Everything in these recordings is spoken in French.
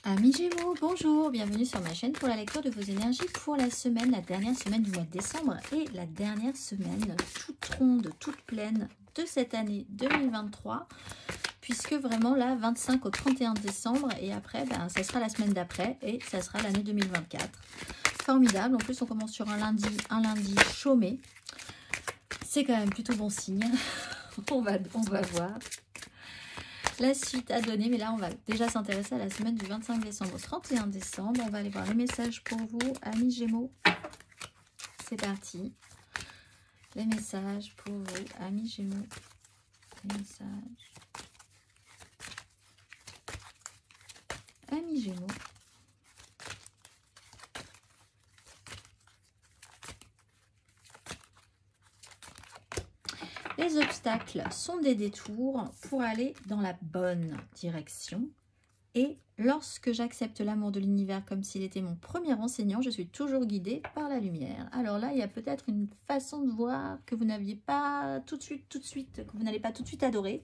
Amis Gémeaux, bonjour, bienvenue sur ma chaîne pour la lecture de vos énergies pour la semaine, la dernière semaine du mois de décembre et la dernière semaine toute ronde, toute pleine de cette année 2023, puisque vraiment là, 25 au 31 décembre et après, ça sera la semaine d'après et ça sera l'année 2024. Formidable, en plus on commence sur un lundi chômé, c'est quand même plutôt bon signe, on va voir la suite à donner, mais là on va déjà s'intéresser à la semaine du 25 décembre au 31 décembre. On va aller voir les messages pour vous, amis Gémeaux. C'est parti. Les messages pour vous, amis Gémeaux. Les messages. Amis Gémeaux. Les obstacles sont des détours pour aller dans la bonne direction. Et lorsque j'accepte l'amour de l'univers comme s'il était mon premier enseignant, je suis toujours guidée par la lumière. Alors là, il y a peut-être une façon de voir que vous n'aviez pas tout de suite, que vous n'allez pas tout de suite adorer.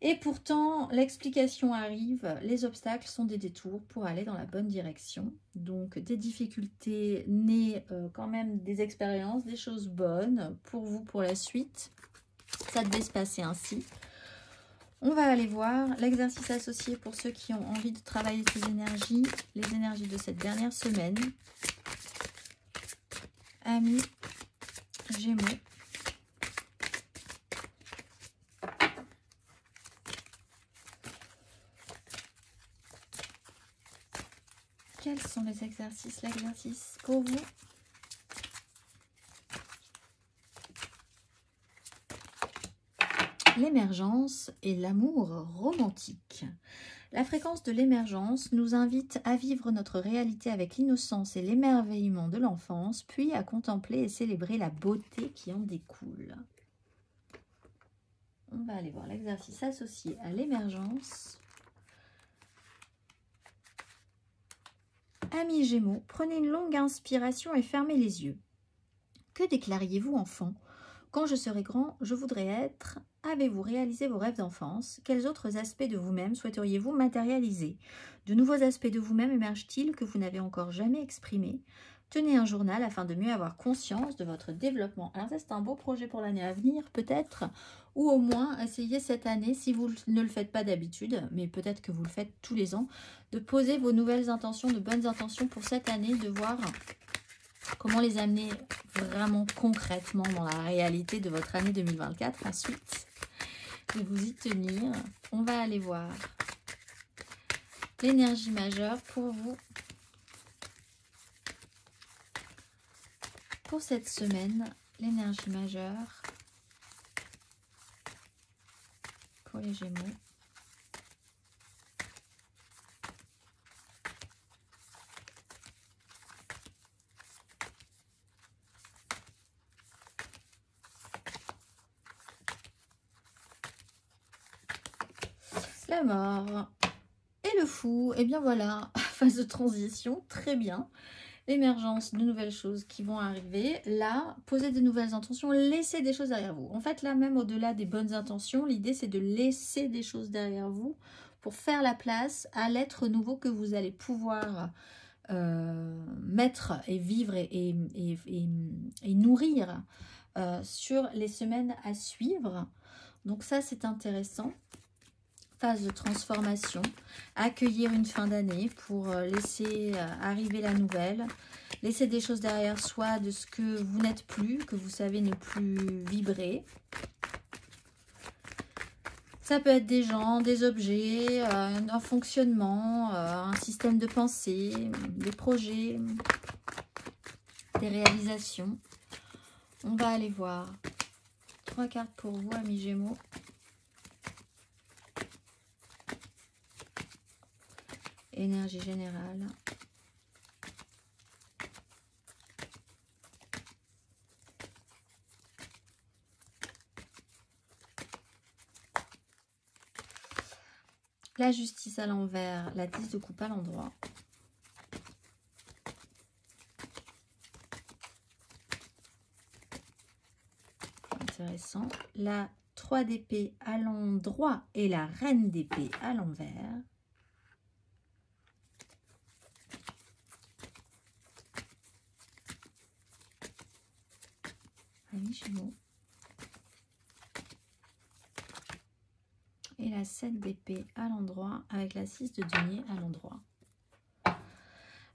Et pourtant, l'explication arrive, les obstacles sont des détours pour aller dans la bonne direction. Donc des difficultés nées quand même des expériences, des choses bonnes pour vous pour la suite. Ça devait se passer ainsi. On va aller voir l'exercice associé pour ceux qui ont envie de travailler ces énergies, les énergies de cette dernière semaine. Amis Gémeaux. Quels sont les exercices? L'exercice pour vous. L'émergence et l'amour romantique. La fréquence de l'émergence nous invite à vivre notre réalité avec l'innocence et l'émerveillement de l'enfance, puis à contempler et célébrer la beauté qui en découle. On va aller voir l'exercice associé à l'émergence. Amis Gémeaux, prenez une longue inspiration et fermez les yeux. Que déclariez-vous, enfant? Quand je serai grand, je voudrais être... Avez-vous réalisé vos rêves d'enfance? Quels autres aspects de vous-même souhaiteriez-vous matérialiser? De nouveaux aspects de vous-même émergent-ils que vous n'avez encore jamais exprimés? Tenez un journal afin de mieux avoir conscience de votre développement. Alors ça, c'est un beau projet pour l'année à venir, peut-être. Ou au moins, essayez cette année, si vous ne le faites pas d'habitude, mais peut-être que vous le faites tous les ans, de poser vos nouvelles intentions, de bonnes intentions pour cette année, de voir comment les amener vraiment concrètement dans la réalité de votre année 2024. Ensuite, de vous y tenir. On va aller voir l'énergie majeure pour vous. Pour cette semaine, l'énergie majeure pour les Gémeaux. La mort et le fou, et bien voilà, phase de transition, très bien. L'émergence de nouvelles choses qui vont arriver. Là, posez de nouvelles intentions, laissez des choses derrière vous. En fait, là même, au-delà des bonnes intentions, l'idée c'est de laisser des choses derrière vous pour faire la place à l'être nouveau que vous allez pouvoir mettre et vivre et nourrir sur les semaines à suivre. Donc ça, c'est intéressant. Phase de transformation, accueillir une fin d'année pour laisser arriver la nouvelle, laisser des choses derrière soi de ce que vous n'êtes plus, que vous savez ne plus vibrer. Ça peut être des gens, des objets, un fonctionnement, un système de pensée, des projets, des réalisations. On va aller voir 3 cartes pour vous, amis Gémeaux. Énergie générale. La justice à l'envers, la 10 de coupe à l'endroit. Intéressant. La 3 d'épée à l'endroit et la reine d'épée à l'envers. amis Gémeaux. Et la 7 d'épée à l'endroit avec la 6 de denier à l'endroit.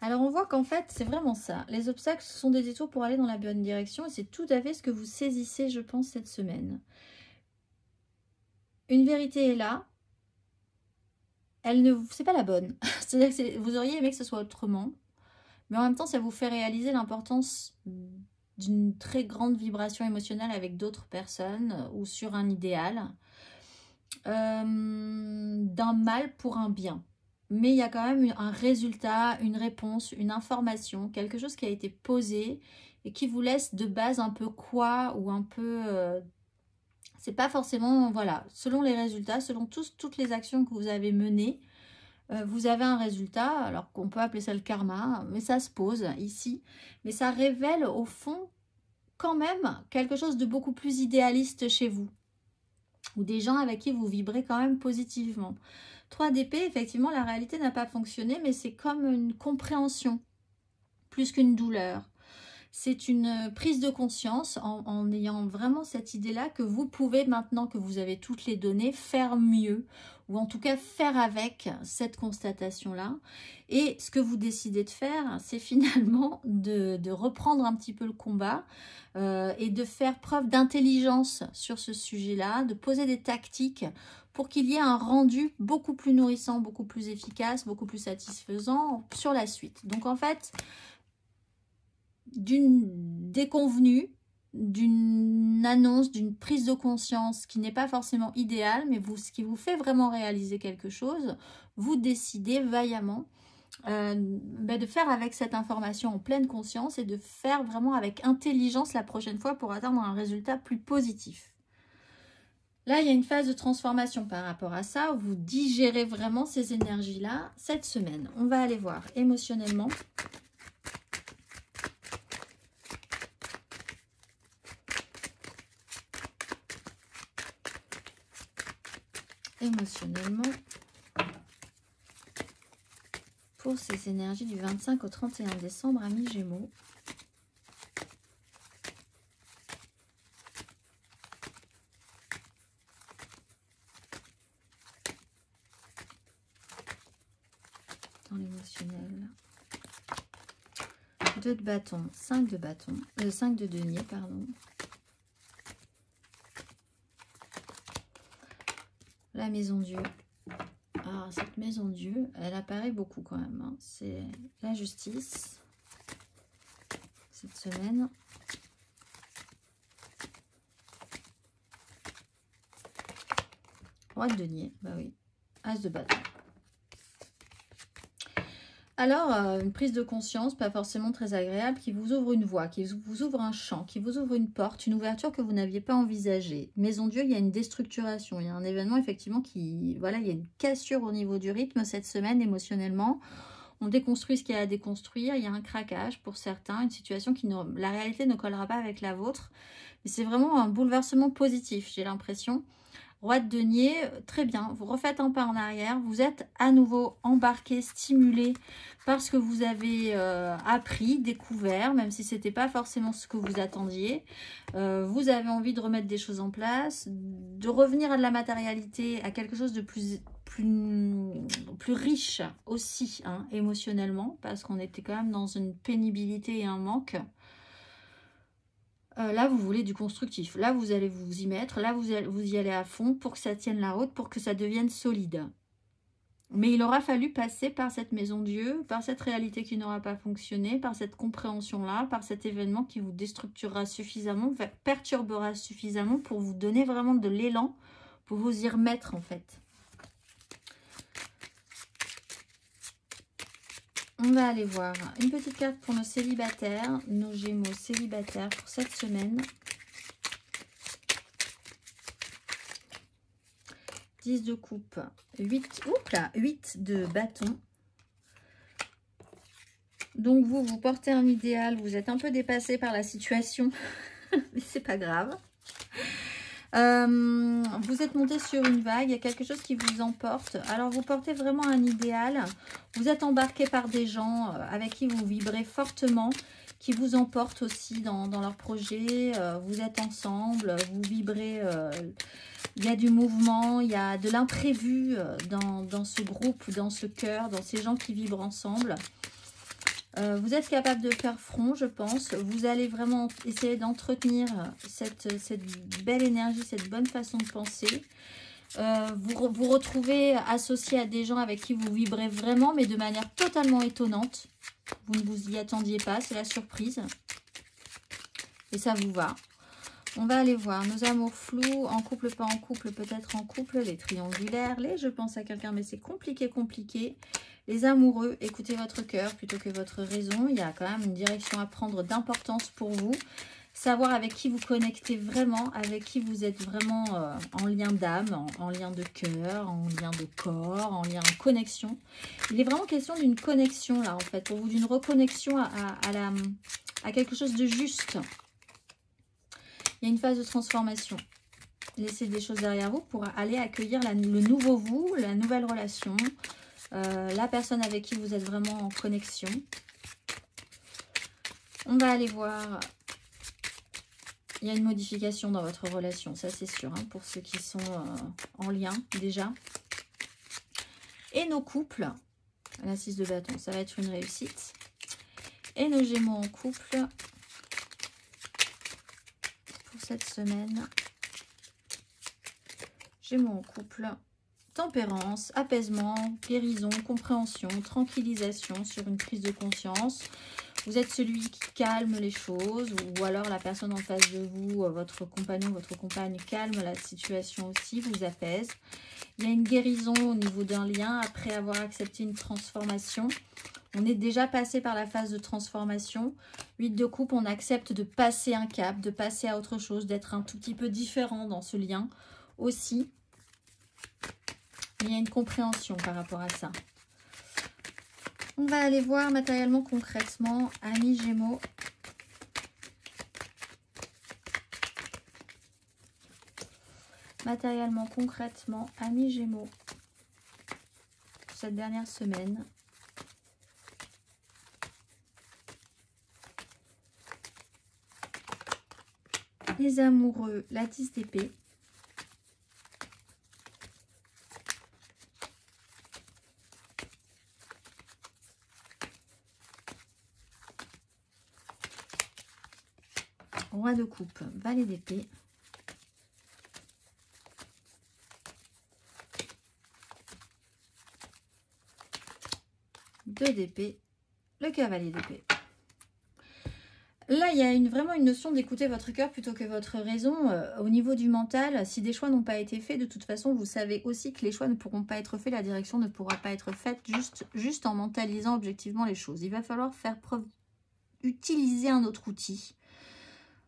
Alors on voit qu'en fait c'est vraiment ça. Les obstacles sont des détours pour aller dans la bonne direction et c'est tout à fait ce que vous saisissez je pense cette semaine. Une vérité est là. Elle ne c'est pas la bonne. C'est-à-dire que vous auriez aimé que ce soit autrement. Mais en même temps ça vous fait réaliser l'importance d'une très grande vibration émotionnelle avec d'autres personnes ou sur un idéal. D'un mal pour un bien. Mais il y a quand même un résultat, une réponse, une information, quelque chose qui a été posé et qui vous laisse de base un peu quoi ou un peu... c'est pas forcément... Voilà, selon les résultats, selon toutes les actions que vous avez menées, vous avez un résultat, alors qu'on peut appeler ça le karma, mais ça se pose ici. Mais ça révèle au fond quand même quelque chose de beaucoup plus idéaliste chez vous. Ou des gens avec qui vous vibrez quand même positivement. 3 d'épée, effectivement, la réalité n'a pas fonctionné, mais c'est comme une compréhension, plus qu'une douleur. C'est une prise de conscience en ayant vraiment cette idée-là que vous pouvez, maintenant que vous avez toutes les données, faire mieux, ou en tout cas faire avec cette constatation-là. Et ce que vous décidez de faire, c'est finalement de reprendre un petit peu le combat et de faire preuve d'intelligence sur ce sujet-là, de poser des tactiques pour qu'il y ait un rendu beaucoup plus nourrissant, beaucoup plus efficace, beaucoup plus satisfaisant sur la suite. Donc en fait, d'une déconvenue, d'une annonce, d'une prise de conscience qui n'est pas forcément idéale, mais ce qui vous fait vraiment réaliser quelque chose, vous décidez vaillamment de faire avec cette information en pleine conscience et de faire vraiment avec intelligence la prochaine fois pour atteindre un résultat plus positif. Là, il y a une phase de transformation par rapport à ça, où vous digérez vraiment ces énergies-là cette semaine. On va aller voir émotionnellement. Émotionnellement, pour ces énergies du 25 au 31 décembre, amis Gémeaux. Dans l'émotionnel. 2 de bâton, 5 de bâton, 5 de denier, pardon. La maison Dieu. Ah, cette maison Dieu, elle apparaît beaucoup quand même. Hein. C'est la justice cette semaine. Roi de denier, bah oui. As de bâton. Alors, une prise de conscience, pas forcément très agréable, qui vous ouvre une voie, qui vous ouvre un champ, qui vous ouvre une porte, une ouverture que vous n'aviez pas envisagée. Maison Dieu, il y a une déstructuration, il y a un événement effectivement qui... Voilà, il y a une cassure au niveau du rythme cette semaine émotionnellement. On déconstruit ce qu'il y a à déconstruire, il y a un craquage pour certains, une situation qui la réalité ne collera pas avec la vôtre. Mais c'est vraiment un bouleversement positif, j'ai l'impression. Roi de denier, très bien, vous refaites un pas en arrière, vous êtes à nouveau embarqué, stimulé par ce que vous avez appris, découvert, même si ce n'était pas forcément ce que vous attendiez. Vous avez envie de remettre des choses en place, de revenir à de la matérialité, à quelque chose de plus riche aussi, hein, émotionnellement, parce qu'on était quand même dans une pénibilité et un manque. Là, vous voulez du constructif. Là, vous allez vous y mettre. Là, vous y allez à fond pour que ça tienne la route, pour que ça devienne solide. Mais il aura fallu passer par cette maison Dieu, par cette réalité qui n'aura pas fonctionné, par cette compréhension-là, par cet événement qui vous déstructurera suffisamment, perturbera suffisamment pour vous donner vraiment de l'élan, pour vous y remettre en fait. On va aller voir une petite carte pour nos célibataires, nos Gémeaux célibataires pour cette semaine. 10 de coupe, 8 de bâton. Donc vous portez un idéal, vous êtes un peu dépassé par la situation, mais c'est pas grave. Vous êtes monté sur une vague, il y a quelque chose qui vous emporte. Alors vous portez vraiment un idéal, vous êtes embarqué par des gens avec qui vous vibrez fortement qui vous emportent aussi dans leur projet. Vous êtes ensemble, vous vibrez, il y a du mouvement, il y a de l'imprévu dans ce groupe, dans ce cœur, dans ces gens qui vibrent ensemble. Vous êtes capable de faire front, je pense. Vous allez vraiment essayer d'entretenir cette belle énergie, cette bonne façon de penser. Vous retrouvez associé à des gens avec qui vous vibrez vraiment, mais de manière totalement étonnante. Vous ne vous y attendiez pas, c'est la surprise. Et ça vous va. On va aller voir nos amours flous, en couple, pas en couple, peut-être en couple, les triangulaires, les je pense à quelqu'un, mais c'est compliqué. Les amoureux, écoutez votre cœur plutôt que votre raison. Il y a quand même une direction à prendre d'importance pour vous. Savoir avec qui vous connectez vraiment, avec qui vous êtes vraiment en lien d'âme, en lien de cœur, en lien de corps, en lien en connexion. Il est vraiment question d'une connexion là en fait, pour vous, d'une reconnexion à quelque chose de juste. Il y a une phase de transformation. Laissez des choses derrière vous pour aller accueillir le nouveau vous, la nouvelle relation, la personne avec qui vous êtes vraiment en connexion. On va aller voir. Il y a une modification dans votre relation, ça c'est sûr, hein, pour ceux qui sont en lien déjà. Et nos couples, la 6 de bâton, ça va être une réussite. Et nos Gémeaux en couple pour cette semaine. Gémeaux en couple, tempérance, apaisement, guérison, compréhension, tranquillisation sur une prise de conscience. Vous êtes celui qui calme les choses, ou alors la personne en face de vous, votre compagnon, votre compagne, calme la situation aussi, vous apaise. Il y a une guérison au niveau d'un lien après avoir accepté une transformation. On est déjà passé par la phase de transformation. 8 de coupe, on accepte de passer un cap, de passer à autre chose, d'être un tout petit peu différent dans ce lien aussi. Il y a une compréhension par rapport à ça. On va aller voir matériellement, concrètement, amis Gémeaux. Matériellement, concrètement, amis Gémeaux, cette dernière semaine. Les amoureux, la 10 d'épée. Roi de coupe, valet d'épée. Deux d'épée, le cavalier d'épée. Là, il y a vraiment une notion d'écouter votre cœur plutôt que votre raison. Au niveau du mental, si des choix n'ont pas été faits, de toute façon, vous savez aussi que les choix ne pourront pas être faits, la direction ne pourra pas être faite juste en mentalisant objectivement les choses. Il va falloir faire preuve, utiliser un autre outil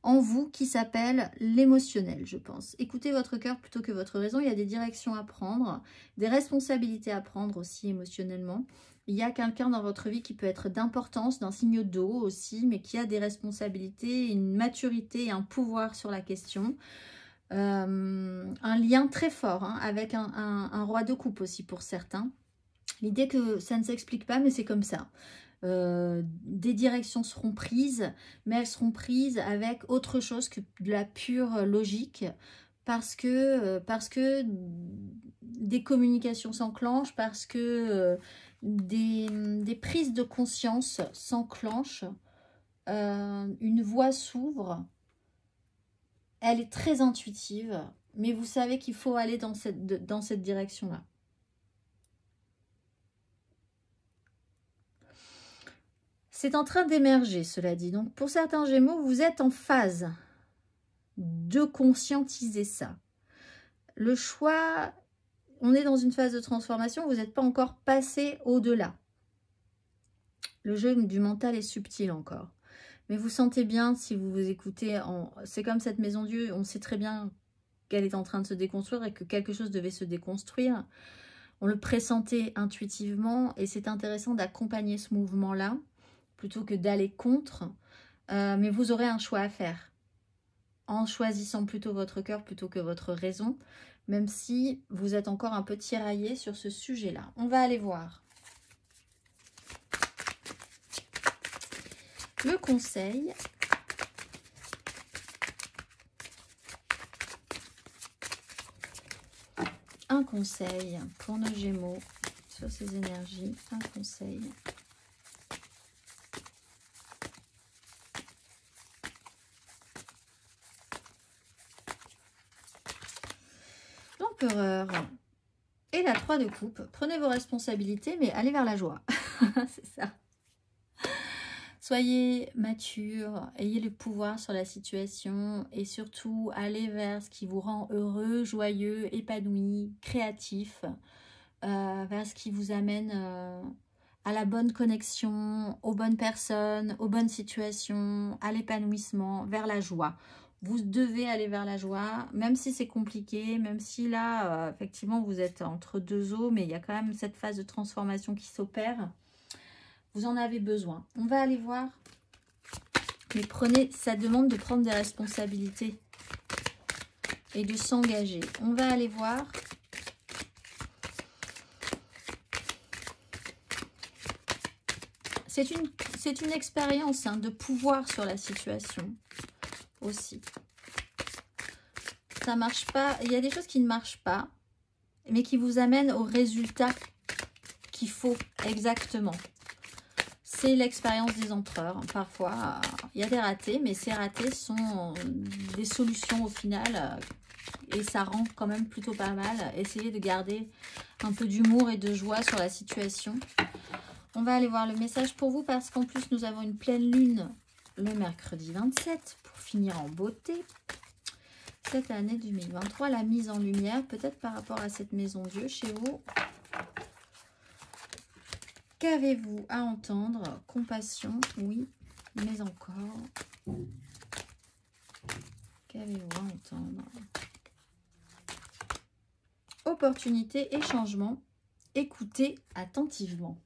en vous qui s'appelle l'émotionnel, je pense. Écoutez votre cœur plutôt que votre raison. Il y a des directions à prendre, des responsabilités à prendre aussi émotionnellement. Il y a quelqu'un dans votre vie qui peut être d'importance, d'un signe d'eau aussi, mais qui a des responsabilités, une maturité et un pouvoir sur la question. Un lien très fort hein, avec un roi de coupe aussi pour certains. L'idée que ça ne s'explique pas, mais c'est comme ça. Des directions seront prises, mais elles seront prises avec autre chose que de la pure logique, parce que des communications s'enclenchent, parce que des prises de conscience s'enclenchent, une voie s'ouvre, elle est très intuitive, mais vous savez qu'il faut aller dans cette direction-là. C'est en train d'émerger, cela dit. Donc, pour certains Gémeaux, vous êtes en phase de conscientiser ça. Le choix, on est dans une phase de transformation, vous n'êtes pas encore passé au-delà. Le jeu du mental est subtil encore. Mais vous sentez bien, si vous vous écoutez, c'est comme cette maison Dieu, on sait très bien qu'elle est en train de se déconstruire et que quelque chose devait se déconstruire. On le pressentait intuitivement et c'est intéressant d'accompagner ce mouvement-là, plutôt que d'aller contre, mais vous aurez un choix à faire en choisissant plutôt votre cœur plutôt que votre raison, même si vous êtes encore un peu tiraillé sur ce sujet-là. On va aller voir. Le conseil. Un conseil pour nos Gémeaux sur ces énergies. Un conseil. L'empereur et la 3 de coupe. Prenez vos responsabilités, mais allez vers la joie. C'est ça. Soyez mature, ayez le pouvoir sur la situation et surtout allez vers ce qui vous rend heureux, joyeux, épanoui, créatif, vers ce qui vous amène à la bonne connexion, aux bonnes personnes, aux bonnes situations, à l'épanouissement, vers la joie. Vous devez aller vers la joie, même si c'est compliqué, même si là, effectivement, vous êtes entre deux eaux, mais il y a quand même cette phase de transformation qui s'opère. Vous en avez besoin. On va aller voir. Mais prenez, ça demande de prendre des responsabilités et de s'engager. On va aller voir. C'est une expérience de pouvoir sur la situation aussi. Ça marche pas. Il y a des choses qui ne marchent pas, mais qui vous amènent au résultat qu'il faut exactement. C'est l'expérience des empereurs. Parfois, il y a des ratés, mais ces ratés sont des solutions au final. Et ça rend quand même plutôt pas mal. Essayez de garder un peu d'humour et de joie sur la situation. On va aller voir le message pour vous parce qu'en plus, nous avons une pleine lune le mercredi 27 pour finir en beauté. Cette année 2023, la mise en lumière, peut-être par rapport à cette maison Dieu chez vous. Qu'avez-vous à entendre? Compassion, oui, mais encore. Qu'avez-vous à entendre? Opportunité et changement. Écoutez attentivement.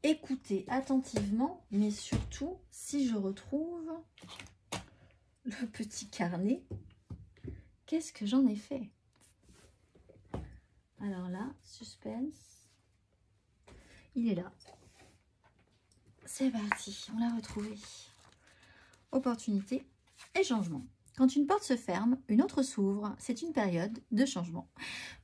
Écoutez attentivement, mais surtout, si je retrouve le petit carnet, qu'est-ce que j'en ai fait? Alors là, suspense, il est là. C'est parti, on l'a retrouvé. Opportunité et changement. Quand une porte se ferme, une autre s'ouvre. C'est une période de changement.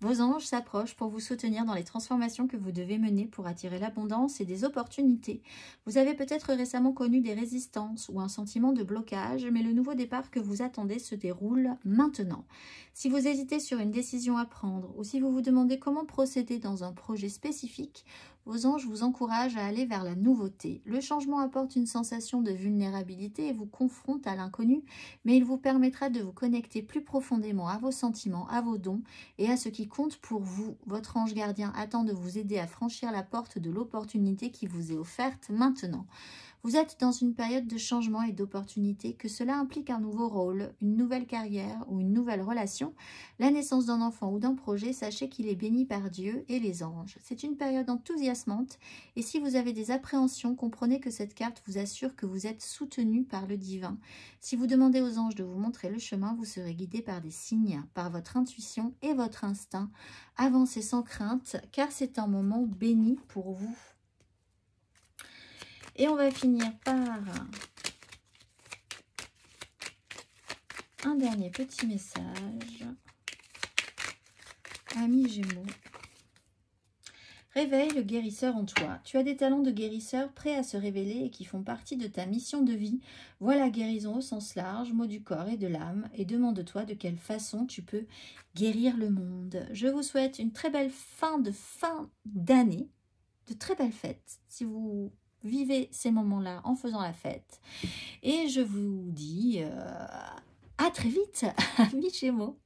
Vos anges s'approchent pour vous soutenir dans les transformations que vous devez mener pour attirer l'abondance et des opportunités. Vous avez peut-être récemment connu des résistances ou un sentiment de blocage, mais le nouveau départ que vous attendez se déroule maintenant. Si vous hésitez sur une décision à prendre ou si vous vous demandez comment procéder dans un projet spécifique, vos anges vous encouragent à aller vers la nouveauté. Le changement apporte une sensation de vulnérabilité et vous confronte à l'inconnu, mais il vous permettra de vous connecter plus profondément à vos sentiments, à vos dons et à ce qui compte pour vous. Votre ange gardien attend de vous aider à franchir la porte de l'opportunité qui vous est offerte maintenant. Vous êtes dans une période de changement et d'opportunité, que cela implique un nouveau rôle, une nouvelle carrière ou une nouvelle relation, la naissance d'un enfant ou d'un projet, sachez qu'il est béni par Dieu et les anges. C'est une période enthousiasmante et si vous avez des appréhensions, comprenez que cette carte vous assure que vous êtes soutenu par le divin. Si vous demandez aux anges de vous montrer le chemin, vous serez guidé par des signes, par votre intuition et votre instinct. Avancez sans crainte car c'est un moment béni pour vous. Et on va finir par un dernier petit message. Ami Gémeaux. Réveille le guérisseur en toi. Tu as des talents de guérisseur prêts à se révéler et qui font partie de ta mission de vie. Vois la guérison au sens large, mot du corps et de l'âme, et demande-toi de quelle façon tu peux guérir le monde. Je vous souhaite une très belle fin d'année, de très belles fêtes. Si vous vivez ces moments-là en faisant la fête. Et je vous dis à très vite, amis Gémeaux.